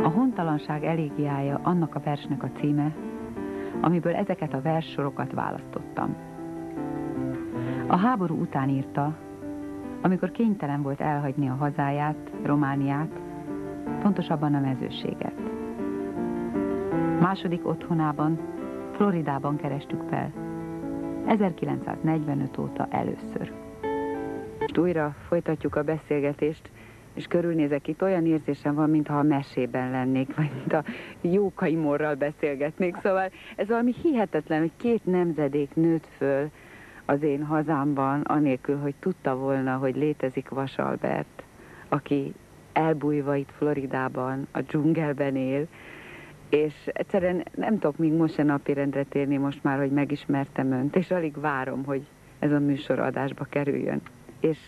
A hontalanság elégiája annak a versnek a címe, amiből ezeket a verssorokat választottam. A háború után írta, amikor kénytelen volt elhagyni a hazáját, Romániát, pontosabban a mezőséget. Második otthonában, Floridában kerestük fel, 1945 óta először. Most újra folytatjuk a beszélgetést, és körülnézek, itt olyan érzésem van, mintha a mesében lennék, vagy mint a Jókai Morral beszélgetnék. Szóval ez valami hihetetlen, hogy két nemzedék nőtt föl az én hazámban, anélkül, hogy tudta volna, hogy létezik Vasalbert, aki elbújva itt Floridában, a dzsungelben él, és egyszerűen nem tudok még most se napirendre térni most már, hogy megismertem önt, és alig várom, hogy ez a műsor adásba kerüljön. És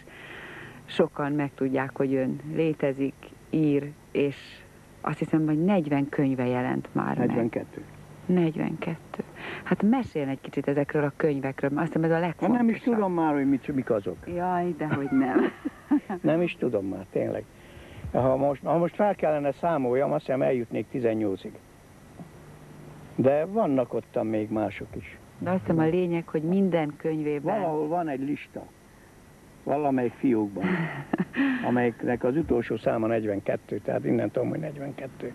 sokan megtudják, hogy ön létezik, ír, és azt hiszem, hogy 40 könyve jelent már 42. meg. 42. Hát mesélj egy kicsit ezekről a könyvekről, azt hiszem ez a legfontosabb. Nem is tudom már, hogy mik azok. Jaj, dehogy nem. Nem is tudom már, tényleg. Ha most fel kellene számoljam, azt hiszem eljutnék 18-ig. De vannak ottan még mások is. De azt hiszem a lényeg, hogy minden könyvében... Valahol van egy lista. Valamelyik fiókban, amelyiknek az utolsó száma 42, tehát innen tudom, hogy 42.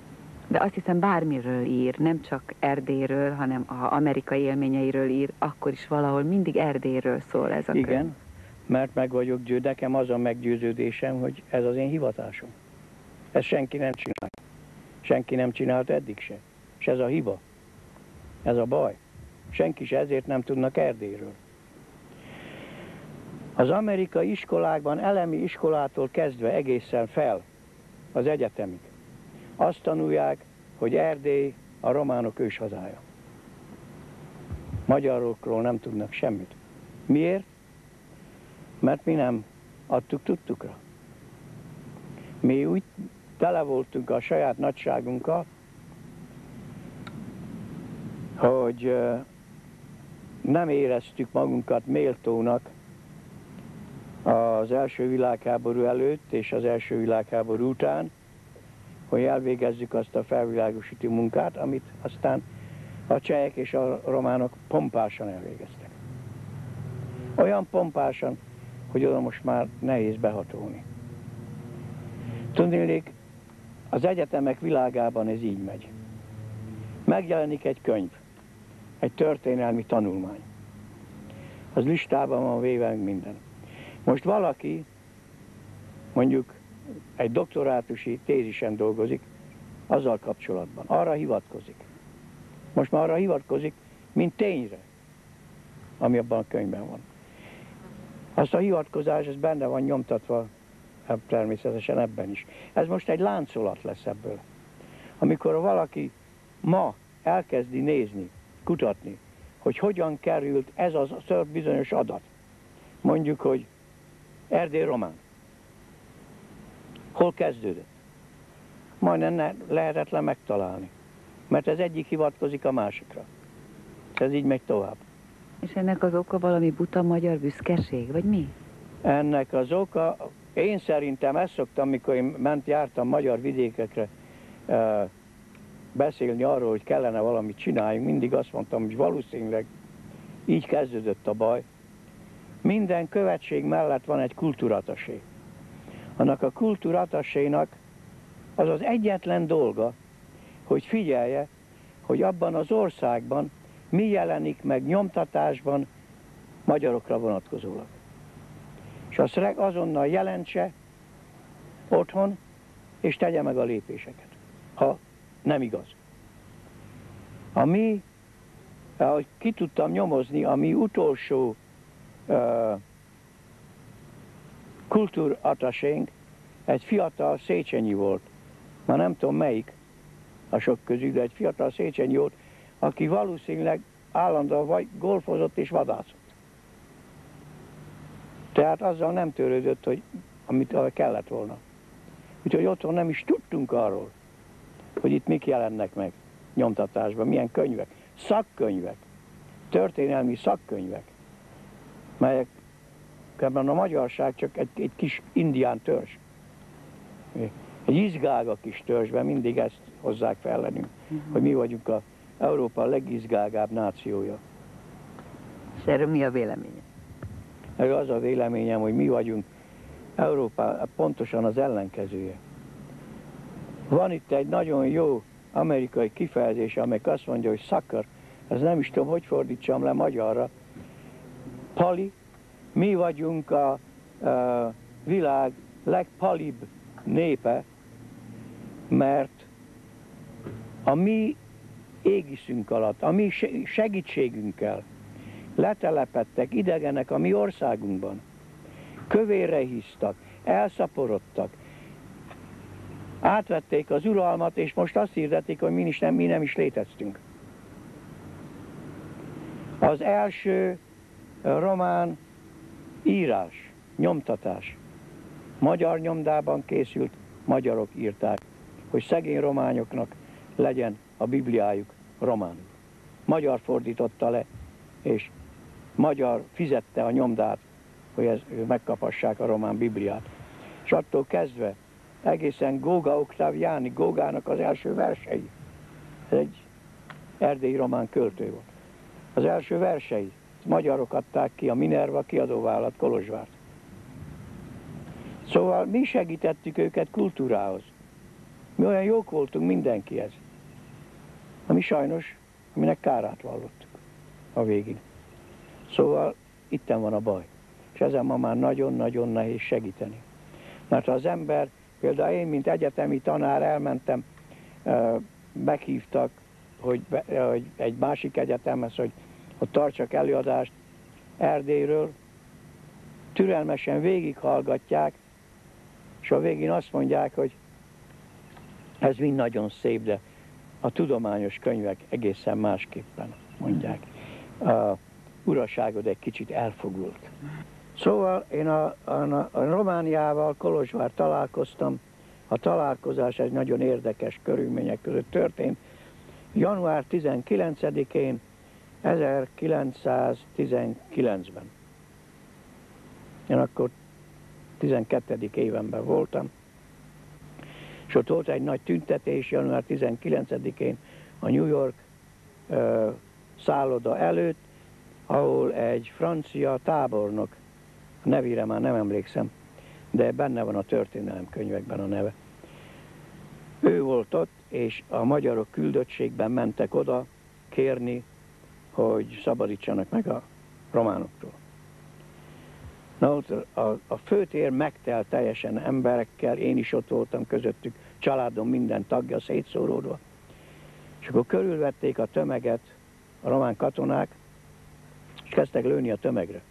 De azt hiszem bármiről ír, nem csak Erdélyről, hanem ha amerikai élményeiről ír, akkor is valahol mindig Erdélyről szól ez a könyv. Igen, mert meg vagyok győződve, nekem az a meggyőződésem, hogy ez az én hivatásom. Ezt senki nem csinál. Senki nem csinált eddig se. És ez a hiba. Ez a baj. Senki se ezért nem tudnak Erdélyről. Az amerikai iskolákban, elemi iskolától kezdve egészen fel az egyetemig azt tanulják, hogy Erdély a románok őshazája. Magyarokról nem tudnak semmit. Miért? Mert mi nem adtuk tudtukra. Mi úgy tele voltunk a saját nagyságunkkal, hogy nem éreztük magunkat méltónak az első világháború előtt és az első világháború után, hogy elvégezzük azt a felvilágosító munkát, amit aztán a csehek és a románok pompásan elvégeztek. Olyan pompásan, hogy oda most már nehéz behatolni. Tudnélik, az egyetemek világában ez így megy. Megjelenik egy könyv, egy történelmi tanulmány. Az listában van véve minden. Most valaki, mondjuk egy doktorátusi tézisen dolgozik, azzal kapcsolatban, arra hivatkozik. Most már arra hivatkozik, mint tényre, ami abban a könyvben van. Azt a hivatkozás, ez benne van nyomtatva, természetesen ebben is. Ez most egy láncolat lesz ebből. Amikor valaki ma elkezdi nézni, kutatni, hogy hogyan került ez az bizonyos adat. Mondjuk, hogy Erdély román. Hol kezdődött? Majdnem lehetetlen megtalálni. Mert ez egyik hivatkozik a másikra. Ez így megy tovább. És ennek az oka valami buta magyar büszkeség, vagy mi? Ennek az oka, én szerintem ezt szoktam, mikor én jártam magyar vidékekre beszélni arról, hogy kellene valamit csináljunk, mindig azt mondtam, hogy valószínűleg így kezdődött a baj. Minden követség mellett van egy kultúratasé. Annak a kultúratasénak az az egyetlen dolga, hogy figyelje, hogy abban az országban mi jelenik meg nyomtatásban magyarokra vonatkozólag. És azt azonnal jelentse otthon, és tegye meg a lépéseket, ha nem igaz. Ahogy ki tudtam nyomozni, a mi utolsó kultúratasénk egy fiatal Széchenyi volt. Már nem tudom melyik a sok közül, de egy fiatal Széchenyi volt, aki valószínűleg állandóan vagy golfozott és vadászott. Tehát azzal nem törődött, hogy amit kellett volna. Úgyhogy otthon nem is tudtunk arról, hogy itt mik jelennek meg nyomtatásban, milyen könyvek, szakkönyvek, történelmi szakkönyvek, melyek ebben a magyarság csak egy kis indián törzs. Egy izgága kis törzsben mindig ezt hozzák fel lennünk, hogy mi vagyunk a Európa legizgágább nációja. És erről mi a véleménye? Erről az a véleményem, hogy mi vagyunk Európa pontosan az ellenkezője. Van itt egy nagyon jó amerikai kifejezés, amely azt mondja, hogy sucker, ez nem is tudom, hogy fordítsam le magyarra. Pali, mi vagyunk a világ legpalibb népe, mert a mi égiszünk alatt, a mi segítségünkkel letelepedtek idegenek a mi országunkban. Kövérre hisztak, elszaporodtak, átvették az uralmat, és most azt hirdetik, hogy mi nem is léteztünk. Az első román írás, nyomtatás magyar nyomdában készült, magyarok írták, hogy szegény rományoknak legyen a Bibliájuk románul. Magyar fordította le, és magyar fizette a nyomdát, hogy megkaphassák a román Bibliát. És attól kezdve egészen Góga Oktaviani, Gógának az első versei, ez egy erdélyi román költő volt. Az első versei, magyarok adták ki, a Minerva kiadóvállalat Kolozsvárt. Szóval mi segítettük őket kultúrához. Mi olyan jók voltunk mindenkihez. Ami sajnos, aminek kárát vallottuk a végén. Szóval itten van a baj. És ezen ma már nagyon-nagyon nehéz segíteni. Mert ha az ember, például én, mint egyetemi tanár elmentem, meghívtak, hogy egy másik egyetemhez, hogy ott tartsak előadást Erdélyről, türelmesen végighallgatják, és a végén azt mondják, hogy ez mind nagyon szép, de a tudományos könyvek egészen másképpen mondják. A uraságod egy kicsit elfogult. Szóval én a Romániával, Kolozsvár találkoztam. A találkozás egy nagyon érdekes körülmények között történt. Január 19-én 1919-ben. Én akkor 12. évenben voltam, és ott volt egy nagy tüntetés január 19-én a New York szálloda előtt, ahol egy francia tábornok, a nevére már nem emlékszem, de benne van a történelemkönyvekben a neve. Ő volt ott, és a magyarok küldöttségben mentek oda kérni, hogy szabadítsanak meg a románoktól. Na ott a főtér megtelt teljesen emberekkel, én is ott voltam közöttük, családom minden tagja szétszóródva. És akkor körülvették a tömeget a román katonák, és kezdtek lőni a tömegre.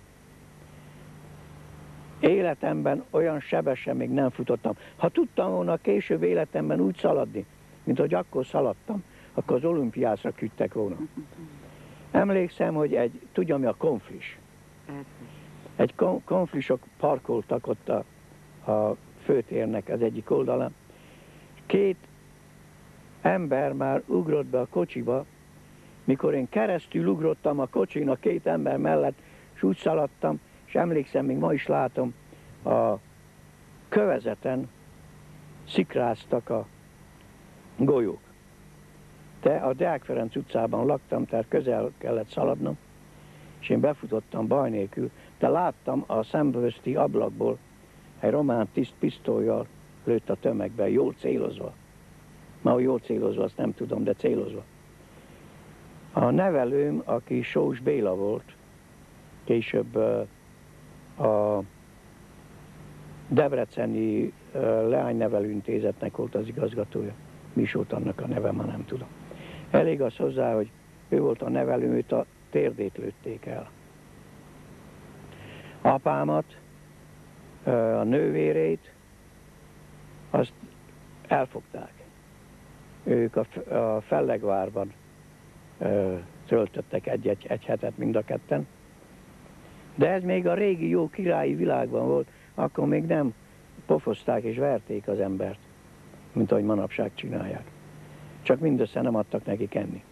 Életemben olyan sebesen még nem futottam. Ha tudtam volna később életemben úgy szaladni, mint hogy akkor szaladtam, akkor az olimpiászra küldtek volna. Emlékszem, hogy tudja mi a konflis? Egy konflisok parkoltak ott a főtérnek az egyik oldalán. Két ember már ugrott be a kocsiba, mikor én keresztül ugrottam a kocsin a két ember mellett, és úgy szaladtam, és emlékszem, még ma is látom, a kövezeten szikráztak a golyók. De a Deák Ferenc utcában laktam, tehát közel kellett szaladnom, és én befutottam baj nélkül, de láttam a szemközti ablakból egy román tiszt pisztollyal lőtt a tömegbe, jól célozva. Már jól célozva, azt nem tudom, de célozva. A nevelőm, aki Sós Béla volt, később a debreceni leánynevelő intézetnek volt az igazgatója. Misót annak a neve, ma nem tudom. Elég az hozzá, hogy ő volt a nevelő, őt a térdét lőtték el. Apámat, a nővérét, azt elfogták. Ők a Fellegvárban töltöttek egy hetet mind a ketten. De ez még a régi jó királyi világban volt, akkor még nem pofozták és verték az embert, mint ahogy manapság csinálják. Csak mindössze nem adtak neki enni.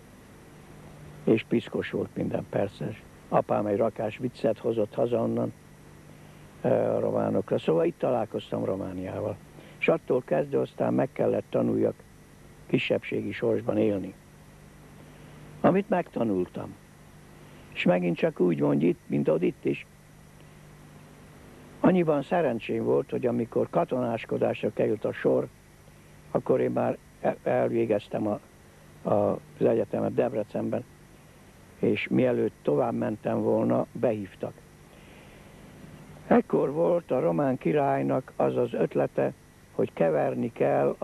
És piszkos volt minden, persze. Apám egy rakás viccet hozott haza onnan a románokra. Szóval itt találkoztam Romániával. És attól kezdve aztán meg kellett tanuljak kisebbségi sorsban élni. Amit megtanultam. És megint csak úgy mondj itt, mint ott itt is. Annyiban szerencsém volt, hogy amikor katonáskodásra került a sor, akkor én már elvégeztem az egyetemet Debrecenben, és mielőtt tovább mentem volna, behívtak. Ekkor volt a román királynak az az ötlete, hogy keverni kell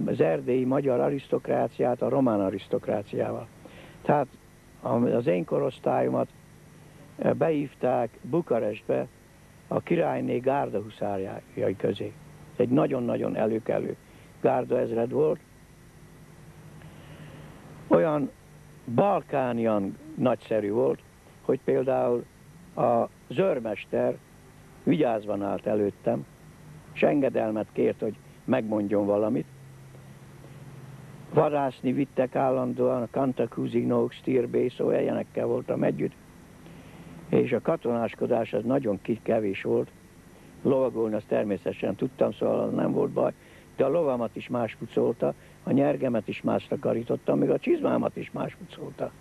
az erdélyi magyar arisztokráciát a román arisztokráciával. Tehát az én korosztályomat behívták Bukarestbe a királyné gárdahuszárjai közé. Egy nagyon-nagyon előkelő gárdaezred volt. Olyan balkánian nagyszerű volt, hogy például a zőrmester vigyázvan állt előttem, és engedelmet kért, hogy megmondjon valamit. Vadászni vittek állandóan, a Cantacuzino, Stirbészó, ilyenekkel voltam együtt, és a katonáskodás az nagyon kevés volt. Lovagolni azt természetesen tudtam, szóval nem volt baj, de a lovamat is más pucolta, a nyergemet is más takarítottam, még a csizmámat is más pucolta.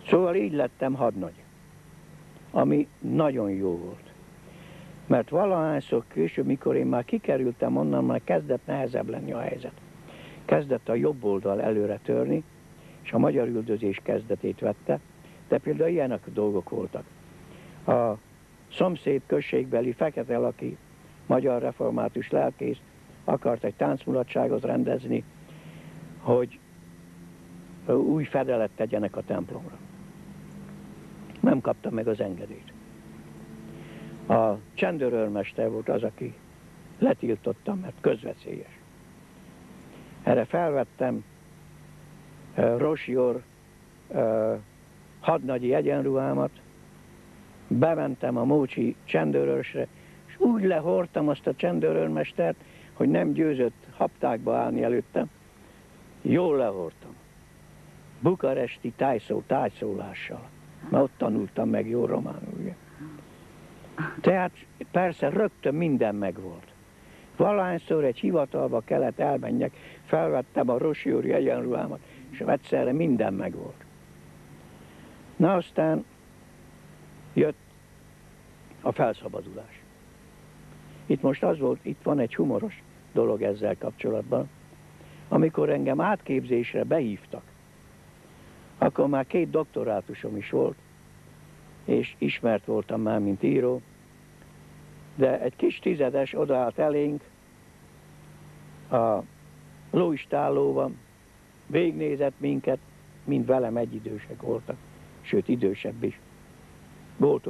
Szóval így lettem hadnagy, ami nagyon jó volt. Mert valahányszor később, mikor én már kikerültem onnan, már kezdett nehezebb lenni a helyzet. Kezdett a jobb oldal előre törni, és a magyar üldözés kezdetét vette, de például ilyenek dolgok voltak. A szomszéd községbeli fekete laki magyar református lelkész akart egy táncmulatságot rendezni, hogy új fedelet tegyenek a templomra. Nem kapta meg az engedélyt. A csendőrőrmester volt az, aki letiltotta, mert közveszélyes. Erre felvettem Rosior hadnagyi egyenruhámat, bementem a Mócsi csendőrőrsre, és úgy lehordtam azt a csendőrőrmestert, hogy nem győzött haptákba állni előttem. Jól lehordtam. Bukaresti tájszólással. Mert ott tanultam meg jó románul. Ugye? Tehát persze rögtön minden megvolt. Valahányszor egy hivatalba kellett elmenjek, felvettem a Rosiori egyenruhámat, és egyszerre minden megvolt. Na aztán jött a felszabadulás. Itt most az volt, itt van egy humoros dolog ezzel kapcsolatban. Amikor engem átképzésre behívtak, akkor már 2 doktorátusom is volt, és ismert voltam már, mint író, de egy kis tizedes odaállt elénk a lóistállóban, végignézett minket, mind velem egyidősek voltak, sőt idősebb is. Volt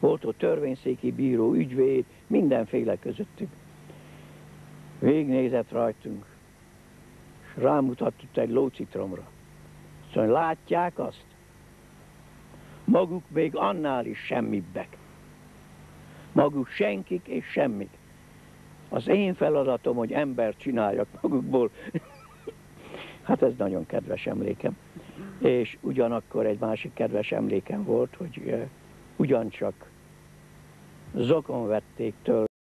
ott törvényszéki bíró, ügyvéd, mindenféle közöttük. Végignézett rajtunk, és rámutatott egy lócitromra. Szóval látják azt? Maguk még annál is semmibbek. Maguk senkik és semmik. Az én feladatom, hogy embert csináljak magukból. Hát ez nagyon kedves emlékem. És ugyanakkor egy másik kedves emlékem volt, hogy ugyancsak zokon vették tőle